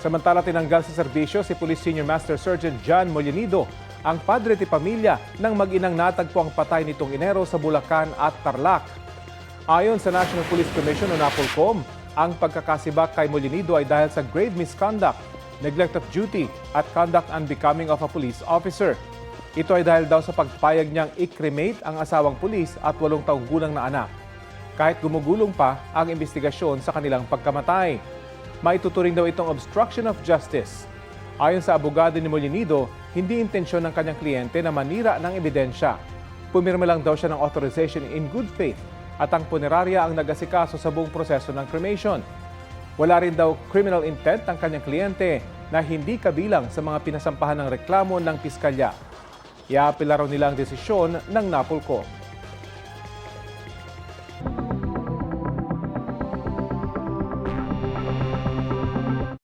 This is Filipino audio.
Samantala tinanggal sa serbisyo si Police Senior Master Sergeant John Molinito, ang padre de pamilya ng mag-inang natagpo ang patay nitong Enero sa Bulacan at Tarlac. Ayon sa National Police Commission o NAPOLCOM, ang pagkakasibak kay Molinito ay dahil sa grave misconduct, neglect of duty at conduct unbecoming of a police officer. Ito ay dahil daw sa pagpayag niyang i-cremate ang asawang pulis at 8 taong gulang na anak. Kahit gumugulong pa ang investigasyon sa kanilang pagkamatay. Maituturing daw itong obstruction of justice. Ayon sa abogado ni Molinito, hindi intensyon ng kanyang kliyente na manira ng ebidensya. Pumirma lang daw siya ng authorization in good faith at ang punerarya ang nag-asikaso sa buong proseso ng cremation. Wala rin daw criminal intent ang kanyang kliyente na hindi kabilang sa mga pinasampahan ng reklamo ng piskalya. Iaapila raw nila ang desisyon ng NAPOLCOM.